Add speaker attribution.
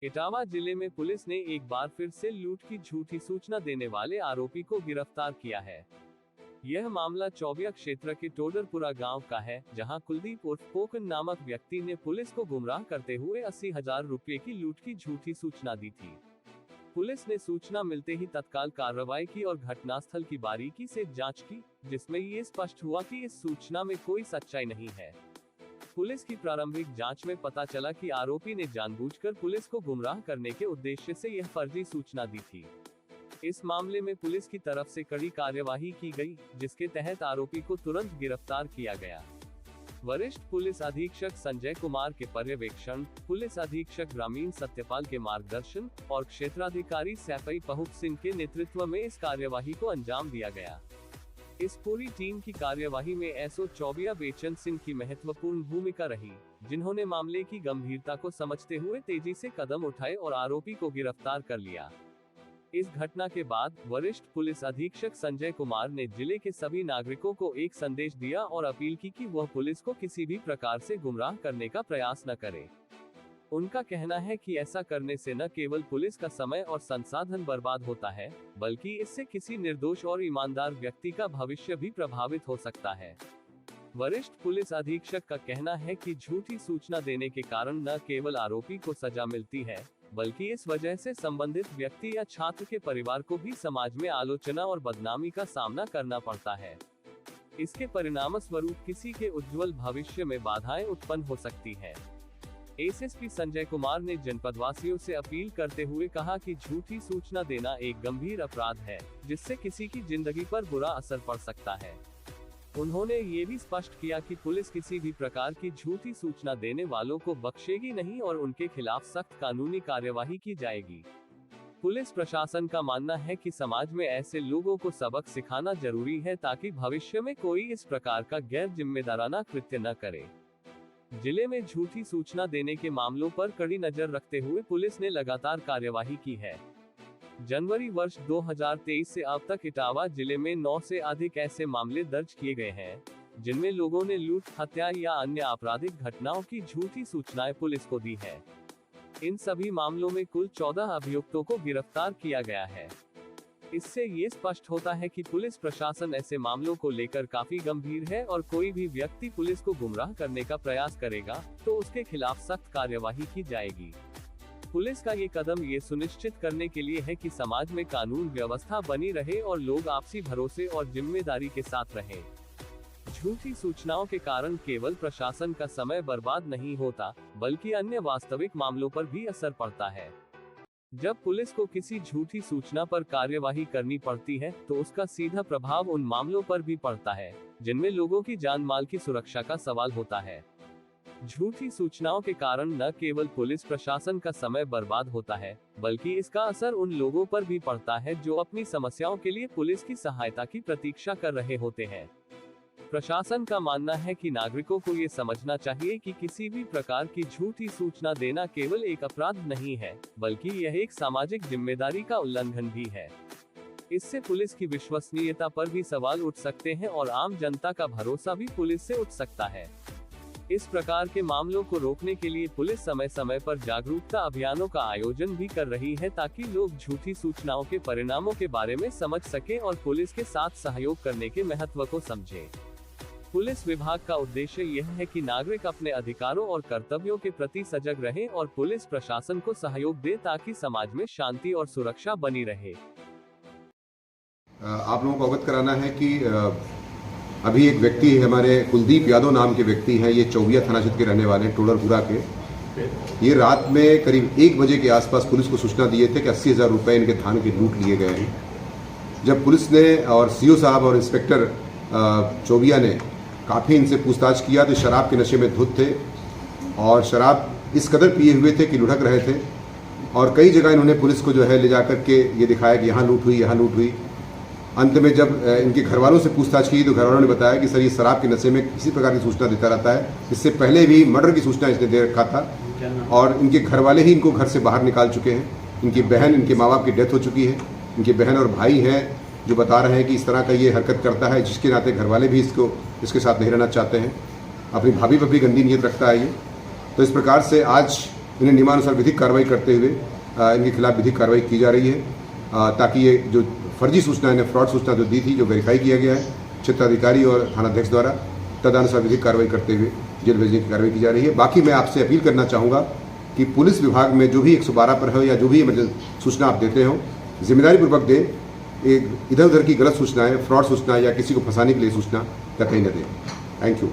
Speaker 1: इटावा जिले में पुलिस ने एक बार फिर से लूट की झूठी सूचना देने वाले आरोपी को गिरफ्तार किया है। यह मामला चौबिया क्षेत्र के टोडरपुरा गांव का है, जहां कुलदीप उर्फ पोकन नामक व्यक्ति ने पुलिस को गुमराह करते हुए 80,000 रुपये की लूट की झूठी सूचना दी थी। पुलिस ने सूचना मिलते ही तत्काल कार्रवाई की और घटनास्थल की बारीकी से जांच की, जिसमें ये स्पष्ट हुआ कि इस सूचना में कोई सच्चाई नहीं है। पुलिस की प्रारंभिक जांच में पता चला कि आरोपी ने जानबूझकर पुलिस को गुमराह करने के उद्देश्य से यह फर्जी सूचना दी थी। इस मामले में पुलिस की तरफ से कड़ी कार्यवाही की गई, जिसके तहत आरोपी को तुरंत गिरफ्तार किया गया। वरिष्ठ पुलिस अधीक्षक संजय कुमार के पर्यवेक्षण, पुलिस अधीक्षक ग्रामीण सत्यपाल के मार्गदर्शन और क्षेत्राधिकारी सैफई पहुप सिंह के नेतृत्व में इस कार्यवाही को अंजाम दिया गया। इस पूरी टीम की कार्यवाही में एसओ चौबिया बेचन सिंह की महत्वपूर्ण भूमिका रही, जिन्होंने मामले की गंभीरता को समझते हुए तेजी से कदम उठाए और आरोपी को गिरफ्तार कर लिया। इस घटना के बाद वरिष्ठ पुलिस अधीक्षक संजय कुमार ने जिले के सभी नागरिकों को एक संदेश दिया और अपील की कि वह पुलिस को किसी भी प्रकार से गुमराह करने का प्रयास न करे। उनका कहना है कि ऐसा करने से न केवल पुलिस का समय और संसाधन बर्बाद होता है, बल्कि इससे किसी निर्दोष और ईमानदार व्यक्ति का भविष्य भी प्रभावित हो सकता है। वरिष्ठ पुलिस अधीक्षक का कहना है कि झूठी सूचना देने के कारण न केवल आरोपी को सजा मिलती है, बल्कि इस वजह से संबंधित व्यक्ति या छात्र के परिवार को भी समाज में आलोचना और बदनामी का सामना करना पड़ता है। इसके परिणामस्वरूप किसी के उज्जवल भविष्य में बाधाएं उत्पन्न हो सकती है। एसएसपी संजय कुमार ने जनपदवासियों से अपील करते हुए कहा कि झूठी सूचना देना एक गंभीर अपराध है, जिससे किसी की जिंदगी पर बुरा असर पड़ सकता है। उन्होंने ये भी स्पष्ट किया कि पुलिस किसी भी प्रकार की झूठी सूचना देने वालों को बख्शेगी नहीं और उनके खिलाफ सख्त कानूनी कार्यवाही की जाएगी। पुलिस प्रशासन का मानना है कि समाज में ऐसे लोगों को सबक सिखाना जरूरी है, ताकि भविष्य में कोई इस प्रकार का गैर जिम्मेदाराना कृत्य न करे। जिले में झूठी सूचना देने के मामलों पर कड़ी नजर रखते हुए पुलिस ने लगातार कार्यवाही की है। जनवरी वर्ष 2023 से अब तक इटावा जिले में 9 से अधिक ऐसे मामले दर्ज किए गए हैं, जिनमें लोगों ने लूट, हत्या या अन्य आपराधिक घटनाओं की झूठी सूचनाएं पुलिस को दी है। इन सभी मामलों में कुल 14 अभियुक्तों को गिरफ्तार किया गया है। इससे ये स्पष्ट होता है कि पुलिस प्रशासन ऐसे मामलों को लेकर काफी गंभीर है और कोई भी व्यक्ति पुलिस को गुमराह करने का प्रयास करेगा तो उसके खिलाफ सख्त कार्यवाही की जाएगी। पुलिस का ये कदम ये सुनिश्चित करने के लिए है कि समाज में कानून व्यवस्था बनी रहे और लोग आपसी भरोसे और जिम्मेदारी के साथ रहें। झूठी सूचनाओं के कारण केवल प्रशासन का समय बर्बाद नहीं होता, बल्कि अन्य वास्तविक मामलों पर भी असर पड़ता है। जब पुलिस को किसी झूठी सूचना पर कार्यवाही करनी पड़ती है, तो उसका सीधा प्रभाव उन मामलों पर भी पड़ता है, जिनमें लोगों की जान माल की सुरक्षा का सवाल होता है। झूठी सूचनाओं के कारण न केवल पुलिस प्रशासन का समय बर्बाद होता है, बल्कि इसका असर उन लोगों पर भी पड़ता है जो अपनी समस्याओं के लिए पुलिस की सहायता की प्रतीक्षा कर रहे होते हैं। प्रशासन का मानना है कि नागरिकों को ये समझना चाहिए कि किसी भी प्रकार की झूठी सूचना देना केवल एक अपराध नहीं है, बल्कि यह एक सामाजिक जिम्मेदारी का उल्लंघन भी है। इससे पुलिस की विश्वसनीयता पर भी सवाल उठ सकते हैं और आम जनता का भरोसा भी पुलिस से उठ सकता है। इस प्रकार के मामलों को रोकने के लिए पुलिस समय समय पर जागरूकता अभियानों का आयोजन भी कर रही है, ताकि लोग झूठी सूचनाओं के परिणामों के बारे में समझ सकें और पुलिस के साथ सहयोग करने के महत्व को समझें। पुलिस विभाग का उद्देश्य यह है कि नागरिक अपने अधिकारों और कर्तव्यों के प्रति सजग रहें और पुलिस प्रशासन को सहयोग दे, ताकि समाज में शांति और सुरक्षा बनी रहे।
Speaker 2: आप लोगों को अवगत कराना है कि अभी एक व्यक्ति है, हमारे कुलदीप यादव नाम के व्यक्ति हैं, ये चौबिया थाना क्षेत्र के रहने वाले, टोडरपुरा के। ये रात में करीब 1 बजे के आसपास पुलिस को सूचना दिए थे कि 80,000 रुपये इनके थाने के लूट लिए गए हैं। जब पुलिस ने और सीओ साहब और इंस्पेक्टर चौबिया ने काफ़ी इनसे पूछताछ किया तो शराब के नशे में धुत थे और शराब इस कदर पिए हुए थे कि लुढ़क रहे थे, और कई जगह इन्होंने पुलिस को जो है ले जाकर के ये दिखाया कि यहाँ लूट हुई, यहाँ लूट हुई। अंत में जब इनके घर वालों से पूछताछ की तो घर वालों ने बताया कि सर ये शराब के नशे में किसी प्रकार की सूचना देता रहता है, इससे पहले भी मर्डर की सूचना इसने दे रखा था और इनके घर वाले ही इनको घर से बाहर निकाल चुके हैं। इनकी बहन, इनके माँ बाप की डेथ हो चुकी है। इनकी बहन और भाई हैं जो बता रहे हैं कि इस तरह का ये हरकत करता है, जिसके नाते घर वाले भी इसके साथ नहीं रहना चाहते हैं। अपनी भाभी पर भी गंदी नीयत रखता है ये। तो इस प्रकार से आज इन्हें नियमानुसार विधिक कार्रवाई करते हुए इनके खिलाफ विधिक कार्रवाई की जा रही है, ताकि ये जो फर्जी सूचना इन्हें फ्रॉड सूचना जो दी थी, जो वेरीफाई किया गया है क्षेत्राधिकारी और थानाध्यक्ष द्वारा, तदनुसार विधिक कार्रवाई करते हुए जेल भेजने की कार्रवाई की जा रही है। बाकी मैं आपसे अपील करना चाहूँगा कि पुलिस विभाग में जो भी 112 पर हो या जो भी इमरजेंसी सूचना आप देते हो, जिम्मेदारी पूर्वक दें। एक इधर उधर की गलत सूचनाएं, फ्रॉड सूचना या किसी को फंसाने के लिए सूचना कतई न दें। Thank you.